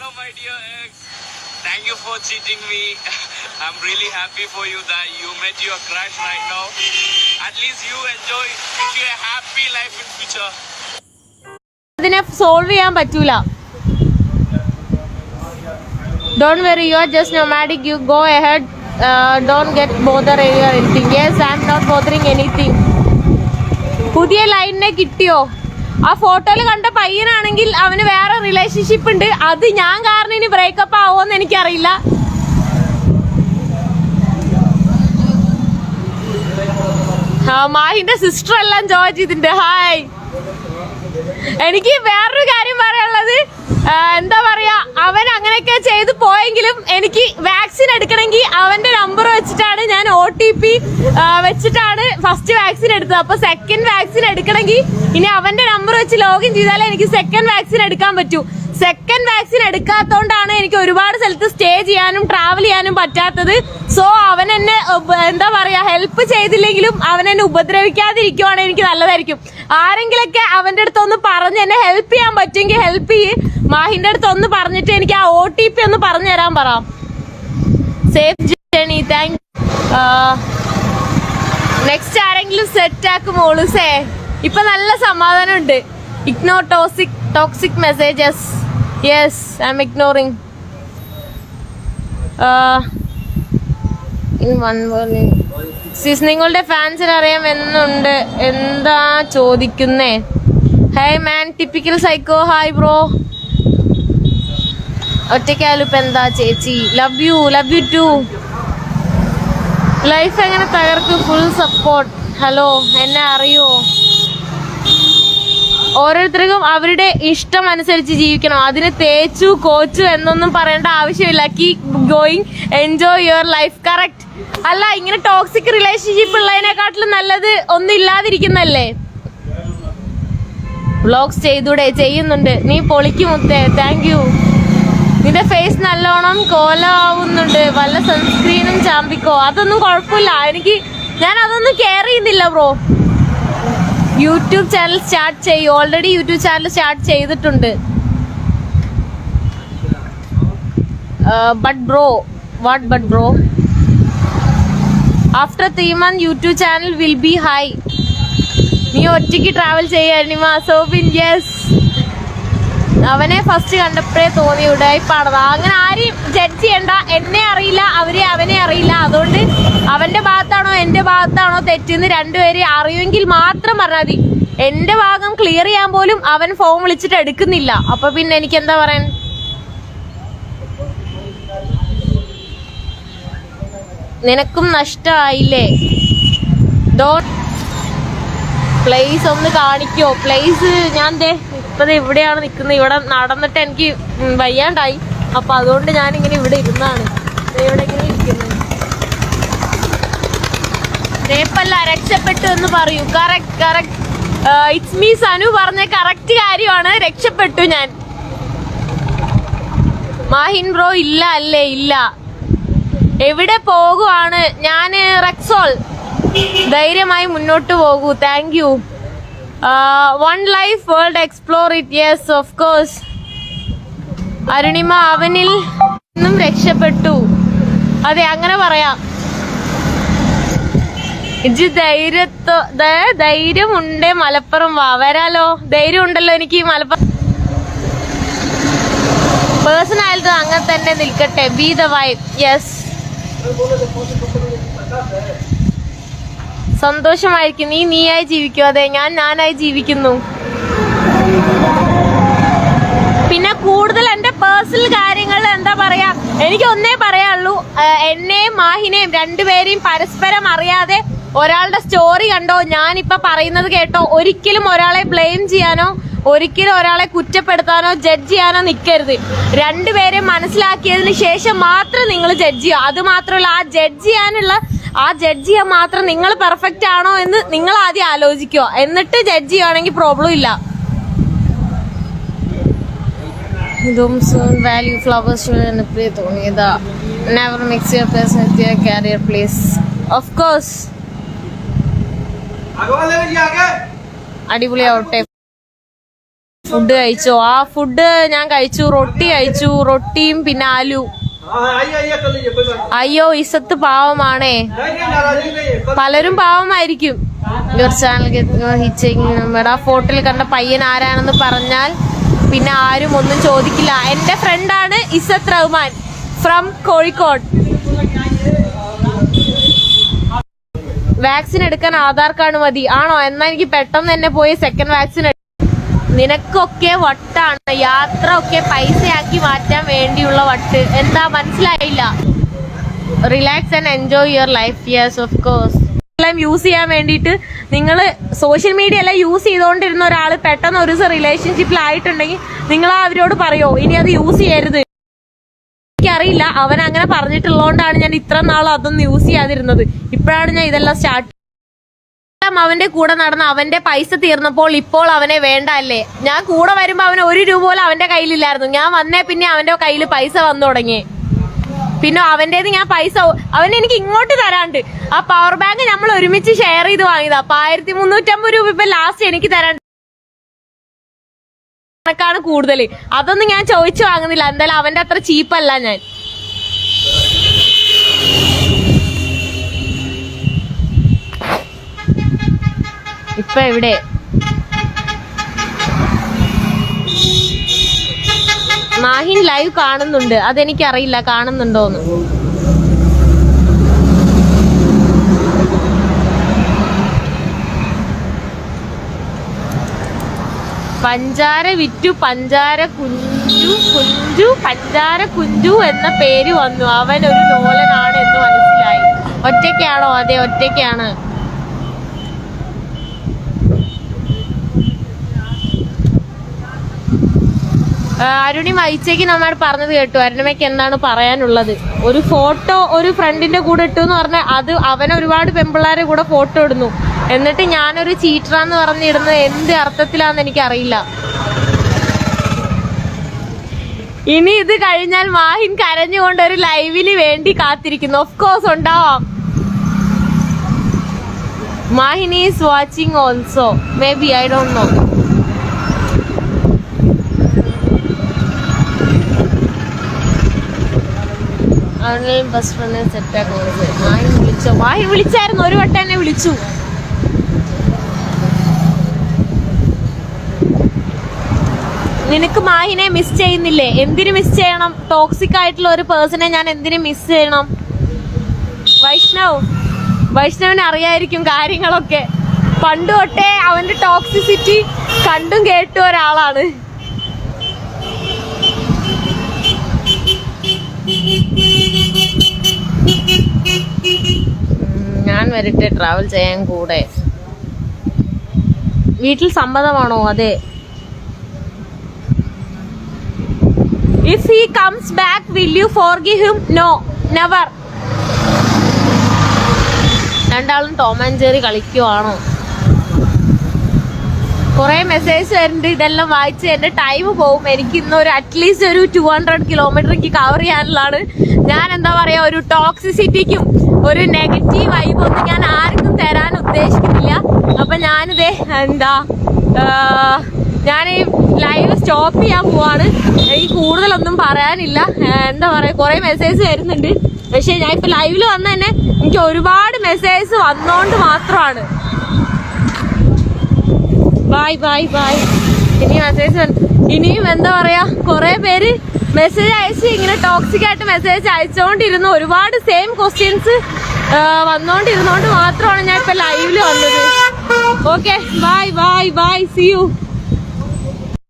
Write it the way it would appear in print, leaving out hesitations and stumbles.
Hello, my dear ex. Thank you for cheating me. I'm really happy for you that you met your crush right now. At least you enjoy. Wish you a happy life in future. അതിനെ solve ചെയ്യാൻ പറ്റൂല. Don't worry, you are just nomadic. You go ahead. Don't get bother or anything. Yes, I'm not bothering anything. പുതിയ ലൈനിനെ കിട്ടിയോ? ആ ഫോട്ടോയിൽ കണ്ട പയ്യനാണെങ്കിൽ അവന് വേറെ റിലേഷൻഷിപ്പ് ഉണ്ട്. അത് ഞാൻ കാരണം ഇനി ബ്രേക്കപ്പ് ആവോന്ന് എനിക്കറിയില്ല. മാഹിന്റെ സിസ്റ്റർ എല്ലാം ജോയിൻ ചെയ്തിട്ടുണ്ട്. ഹായ്. എനിക്ക് വേറൊരു കാര്യം പറയാനുള്ളത്, എന്താ പറയാ, അവൻ അങ്ങനെയൊക്കെ ചെയ്തു പോയെങ്കിലും എനിക്ക് വാക്സിൻ എടുക്കണമെങ്കിൽ അവന്റെ നമ്പർ വെച്ചിട്ടാണ് ഞാൻ OTP വെച്ചിട്ടാണ് ഫസ്റ്റ് വാക്സിൻ എടുത്തത്. അപ്പൊ സെക്കൻഡ് വാക്സിൻ എടുക്കണമെങ്കിൽ ഇനി അവന്റെ നമ്പർ വെച്ച് ലോഗിൻ ചെയ്താലേ എനിക്ക് സെക്കൻഡ് വാക്സിൻ എടുക്കാൻ പറ്റൂ. സെക്കൻഡ് വാക്സിൻ എടുക്കാത്തോണ്ടാണ് എനിക്ക് ഒരുപാട് സ്ഥലത്ത് സ്റ്റേ ചെയ്യാനും ട്രാവൽ ചെയ്യാനും പറ്റാത്തത്. സോ അവൻ എന്നെ എന്താ പറയാ ഹെൽപ്പ് ചെയ്തില്ലെങ്കിലും അവൻ എന്നെ ഉപദ്രവിക്കാതിരിക്കുവാണെങ്കിൽ എനിക്ക് നല്ലതായിരിക്കും. ആരെങ്കിലൊക്കെ അവന്റെ അടുത്ത് ഒന്ന് പറഞ്ഞ് എന്നെ ഹെൽപ്പ് ചെയ്യാൻ പറ്റുമെങ്കിൽ ഹെൽപ്പ് ചെയ്യ്. മാഹിന്റെ അടുത്ത് ഒന്ന് പറഞ്ഞിട്ട് എനിക്ക് ആ OTP ഒന്ന് പറഞ്ഞു തരാൻ പറ. Safe journey. താങ്ക് നെക്സ്റ്റ് ആരെങ്കിലും സെറ്റ് ആക്കും മോളൂസേ. ഇപ്പൊ നല്ല സമാധാനം ഉണ്ട്. Ignore toxic messages. Yes, I'm ignoring. നിങ്ങളുടെ ഫാൻസിന് അറിയാം എന്നുണ്ട്. എന്താ ചോദിക്കുന്നേ? Hi man, typical psycho. Hi bro. ഒറ്റയ്ക്കായാലും ഇപ്പൊ എന്താ ചേച്ചി? Love you to. ലൈഫ് എങ്ങനെ തകർക്ക്? Full support. ഹലോ, എന്നെ അറിയോ? ഓരോരുത്തർക്കും അവരുടെ ഇഷ്ടം അനുസരിച്ച് ജീവിക്കണം. അതിന് തേച്ചു കോച്ചു എന്നൊന്നും പറയേണ്ട ആവശ്യമില്ല. Keep going, enjoy your life. Correct. അല്ല, ഇങ്ങനെ ടോക്സിക് റിലേഷൻഷിപ്പ് ഉള്ളതിനെക്കാട്ടിലും നല്ലത് ഒന്നും ഇല്ലാതിരിക്കുന്നല്ലേ. വ്ളോഗ്സ് ചെയ്തൂടെ? ചെയ്യുന്നുണ്ട്. നീ പൊളിക്കുമുത്തേ. Thank you. നിന്റെ ഫേസ് നല്ലോണം കോലാവുന്നുണ്ട്. വല്ല സൺസ്ക്രീനും ചാമ്പിക്കോ. അതൊന്നും കുഴപ്പമില്ല. ഞാൻ അതൊന്നും കെയർ ചെയ്യുന്നില്ല ബ്രോ. യൂട്യൂബ് ചാനൽ സ്റ്റാർട്ട് ചെയ്യും. ഓൾറെഡി യൂട്യൂബ് ചാനൽ സ്റ്റാർട്ട് ചെയ്തിട്ടുണ്ട്. But bro after 3 months YouTube channel will be high. നീ ഒറ്റയ്ക്ക് ട്രാവൽ ചെയ്യാനിമ. സോബിൻ. യെസ്. അവനെ ഫസ്റ്റ് കണ്ടപ്പോഴേ തോന്നി ഉടായിപ്പാണത്. അങ്ങനെ ആരെയും ജഡ്ജ് ചെയ്യണ്ട. എന്നെ അറിയില്ല, അവനെ അറിയില്ല. അതുകൊണ്ട് അവന്റെ ഭാഗത്താണോ എന്റെ ഭാഗത്താണോ തെറ്റെന്ന് രണ്ടുപേരെ അറിയുമെങ്കിൽ മാത്രം പറഞ്ഞാൽ മതി. എന്റെ ഭാഗം ക്ലിയർ ചെയ്യാൻ പോലും അവൻ ഫോൺ വിളിച്ചിട്ട് എടുക്കുന്നില്ല. അപ്പൊ പിന്നെ എനിക്ക് എന്താ പറയാൻ? നിനക്കും നഷ്ടമായില്ലേ? പ്ലേസ് ഒന്ന് കാണിക്കോ? പ്ലേസ് ഞാൻ ഇപ്പത് ഇവിടെയാണ് നിൽക്കുന്നത്. ഇവിടെ നടന്നിട്ട് എനിക്ക് വയ്യാണ്ടായി. അപ്പൊ അതുകൊണ്ട് ഞാനിങ്ങനെ ഇവിടെ ഇരുന്നാണ്. ഇവിടെ ഇങ്ങനെ ഇരിക്കുന്നത്. തേപ്പല്ല, രക്ഷപ്പെട്ടു എന്ന് പറയൂ. കറക്റ്റ്. ഇറ്റ്സ് മീ സനു പറഞ്ഞ കറക്റ്റ് കാര്യമാണ്. രക്ഷപ്പെട്ടു ഞാൻ. മാഹിൻ ബ്രോ ഇല്ല അല്ലേ? ഇല്ല. എവിടെ പോകുവാണ്? ഞാന് റെക്സോൾ. ധൈര്യമായി മുന്നോട്ട് പോകൂ. Thank you. One life world explore it. Yes, of course. Arunima അവനിൽ നിന്നും രക്ഷപ്പെട്ടു. അതെ, അങ്ങനെ പറയാം. ഇജ് ധൈര്യമുണ്ടേ മലപ്പുറം വാ. വരാലോ. ധൈര്യം ഉണ്ടല്ലോ എനിക്ക്. മലപ്പുറം പേഴ്സണാലിറ്റി അങ്ങനെ തന്നെ നിൽക്കട്ടെ. B the vibe. യെസ്. സന്തോഷമായിരിക്കും. നീയായി ജീവിക്കും. അതെ, ഞാനായി ജീവിക്കുന്നു. പിന്നെ കൂടുതൽ എന്റെ പേഴ്സണൽ കാര്യങ്ങൾ എന്താ പറയാ, എനിക്ക് ഒന്നേ പറയാനുള്ളൂ. എന്നെയും മാഹിനെയും രണ്ടുപേരെയും പരസ്പരം അറിയാതെ ഒരാളുടെ സ്റ്റോറി കണ്ടോ, ഞാനിപ്പോ പറയുന്നത് കേട്ടോ, ഒരിക്കലും ഒരാളെ ബ്ലെയിം ചെയ്യാനോ ഒരിക്കലും ഒരാളെ കുറ്റപ്പെടുത്താനോ ജഡ്ജ് ചെയ്യാനോ നിൽക്കരുത്. രണ്ടുപേരെ മനസ്സിലാക്കിയതിന് ശേഷം മാത്രം നിങ്ങൾ ജഡ്ജ് ചെയ്യുക. അത് മാത്രമല്ല, ആ ജഡ്ജ് ചെയ്യാൻ മാത്രം നിങ്ങൾ പെർഫെക്റ്റ് ആണോ എന്ന് നിങ്ങൾ ആദ്യം ആലോചിക്കുക. എന്നിട്ട് ജഡ്ജ് ചെയ്യുകയാണെങ്കിൽ പ്രോബ്ലം ഇല്ല. വാല്യൂ ഫ്ലവേഴ്സ് തോന്നിയതാ. Never mix your personality with career please. Of course. അടിപൊളിയാവട്ടെ. ഫുഡ് കഴിച്ചോ? ആ ഫുഡ് ഞാൻ കഴിച്ചു. റൊട്ടി കഴിച്ചു. റൊട്ടിയും പിന്നെ ആലു. അയ്യോ ഇസത്ത് പാവമാണേ. പലരും പാവമായിരിക്കും. നമ്മുടെ ഫോട്ടോയിൽ കണ്ട പയ്യൻ ആരാണെന്ന് പറഞ്ഞാൽ പിന്നെ ആരും ഒന്നും ചോദിക്കില്ല. എന്റെ ഫ്രണ്ടാണ് ഇസത്ത് റഹ്മാൻ ഫ്രം കോഴിക്കോട്. വാക്സിൻ എടുക്കാൻ ആധാർ കാർഡ് മതി ആണോ? എന്നാ എനിക്ക് പെട്ടെന്ന് തന്നെ പോയി സെക്കൻഡ് വാക്സിൻ. നിനക്കൊക്കെ വട്ടാണ്. യാത്ര ഒക്കെ പൈസയാക്കി മാറ്റാൻ വേണ്ടിയുള്ള വട്ട്. എന്താ മനസ്സിലായില്ല? Relax and enjoy your life. Yes of course. Use ചെയ്യാൻ വേണ്ടിയിട്ട് നിങ്ങൾ സോഷ്യൽ മീഡിയ എല്ലാം യൂസ് ചെയ്തുകൊണ്ടിരുന്ന ഒരാൾ പെട്ടെന്ന് ഒരു ദിവസം റിലേഷൻഷിപ്പിലായിട്ടുണ്ടെങ്കിൽ നിങ്ങൾ അവരോട് പറയോ ഇനി അത് യൂസ് ചെയ്യരുത്? എനിക്കറിയില്ല, അവൻ അങ്ങനെ പറഞ്ഞിട്ടുള്ളതുകൊണ്ടാണ് ഞാൻ ഇത്ര നാളും അതൊന്നും യൂസ് ചെയ്യാതിരുന്നത്. ഇപ്പോഴാണ് ഞാൻ ഇതെല്ലാം സ്റ്റാർട്ട്. അവന്റെ കൂടെ നടന്ന അവന്റെ പൈസ തീർന്നപ്പോൾ ഇപ്പോൾ അവനെ വേണ്ട അല്ലേ? ഞാൻ കൂടെ വരുമ്പോ അവന് 1 രൂപ പോലും അവന്റെ കയ്യിലില്ലായിരുന്നു. ഞാൻ വന്നേ പിന്നെ അവന്റെ കയ്യിൽ പൈസ വന്നു തുടങ്ങി. പിന്നെ അവന്റേത് ഞാൻ പൈസ അവൻ എനിക്ക് ഇങ്ങോട്ട് തരാണ്ട്. ആ പവർ ബാങ്ക് നമ്മൾ ഒരുമിച്ച് ഷെയർ ചെയ്ത് വാങ്ങിയതാ. അപ്പൊ 1350 രൂപ ഇപ്പൊ ലാസ്റ്റ് എനിക്ക് തരാണ്ട്. കണക്കാണ് കൂടുതൽ. അതൊന്നും ഞാൻ ചോദിച്ചു വാങ്ങുന്നില്ല. എന്തായാലും അവന്റെ അത്ര ചീപ്പല്ല ഞാൻ. ഇപ്പൊ എവിടെ? മാഹിൻ ലൈവ് കാണുന്നുണ്ട്. അതെനിക്കറിയില്ല കാണുന്നുണ്ടോന്ന്. പഞ്ചാര വിറ്റു പഞ്ചാര കുഞ്ചു പഞ്ചാര കുഞ്ചു എന്ന പേര് വന്നു. അവൻ ഒരു നോലനാണ് എന്ന് മനസ്സിലായി. ഒറ്റയ്ക്കാണോ? അതെ ഒറ്റയ്ക്കാണ്. അരുണി മൈച്ചേക്ക് നമ്മൾ പറഞ്ഞത് കേട്ടു. അരുണിമയ്ക്ക് എന്താണ് പറയാനുള്ളത്? ഒരു ഫോട്ടോ ഒരു ഫ്രണ്ടിന്റെ കൂടെ ഇട്ടു എന്ന് പറഞ്ഞാൽ അത് അവൻ ഒരുപാട് പെമ്പിള്ളാരെ കൂടെ ഫോട്ടോ ഇടുന്നു. എന്നിട്ട് ഞാനൊരു ചീറ്ററാന്ന് പറഞ്ഞിടുന്നത് എന്ത് അർത്ഥത്തിലാന്ന് എനിക്കറിയില്ല. ഇനി ഇത് കഴിഞ്ഞാൽ മാഹിൻ കരഞ്ഞുകൊണ്ട് ഒരു ലൈവിന് വേണ്ടി കാത്തിരിക്കുന്നു. ഓഫ് കോഴ്സ് ഉണ്ടാവാം. Mahin is watching also. Maybe, I don't know. Best friend സെറ്റാ. മാഹിൻ വിളിച്ചോ? മാഹിൻ വിളിച്ചായിരുന്നു. ഒരു വട്ടം എന്നെ വിളിച്ചു. നിനക്ക് മാഹിനെ മിസ് ചെയ്യുന്നില്ലേ? എന്തിനു മിസ് ചെയ്യണം? ടോക്സിക് ആയിട്ടുള്ള ഒരു പേഴ്സണെ ഞാൻ എന്തിനു മിസ് ചെയ്യണം? വൈഷ്ണവിന് അറിയായിരിക്കും കാര്യങ്ങളൊക്കെ. പണ്ട് തൊട്ടേ അവന്റെ ടോക്സിസിറ്റി കണ്ടും കേട്ടും ഒരാളാണ്. ഞാൻ വരട്ടെ ട്രാവൽ ചെയ്യാൻ കൂടെ. വീട്ടിൽ സമ്മതമാണോ? അതെ. If he comes back, will you forgive him? No, never. രണ്ടാളും ടോം ആൻഡ് ജെറി കളിക്കുവാണോ? കുറെ മെസ്സേജ് വരുന്നുണ്ട്. ഇതെല്ലാം വായിച്ച് എന്റെ ടൈം പോകും. എനിക്ക് ഇന്നൊരു അറ്റ്ലീസ്റ്റ് ഒരു 200 കിലോമീറ്റർ എനിക്ക് കവർ ചെയ്യാനുള്ളതാണ്. ഞാൻ എന്താ പറയാ, ഒരു ടോക്സിസിറ്റിക്കും ഒരു നെഗറ്റീവ് വൈബ് ഒന്നും ഞാൻ ആർക്കും തരാൻ ഉദ്ദേശിക്കുന്നില്ല. അപ്പൊ ഞാനിതേ ഞാൻ ഈ ലൈവ് സ്റ്റോപ്പ് ചെയ്യാൻ പോവാണ്. എനിക്ക് കൂടുതലൊന്നും പറയാനില്ല. എന്താ പറയാ, കുറെ മെസ്സേജ് വരുന്നുണ്ട്. പക്ഷെ ഞാൻ ഇപ്പൊ ലൈവില് വന്ന തന്നെ എനിക്ക് ഒരുപാട് മെസ്സേജ് വന്നോണ്ട് മാത്രമാണ്. By bye by. ഇനി മെസ്സേജ് ഇനിയും എന്താ പറയാ, കുറെ പേര് മെസ്സേജ് അയച്ച് ഇങ്ങനെ ടോക്സിക് ആയിട്ട് മെസ്സേജ് അയച്ചോണ്ടിരുന്നു. ഒരുപാട് സെയിം ക്വസ്റ്റ്യൻസ് വന്നോണ്ടിരുന്നോണ്ട് മാത്രമാണ് ഞാൻ ഇപ്പൊ ലൈവില് വന്നത്. Okay, bye bye bye. See U.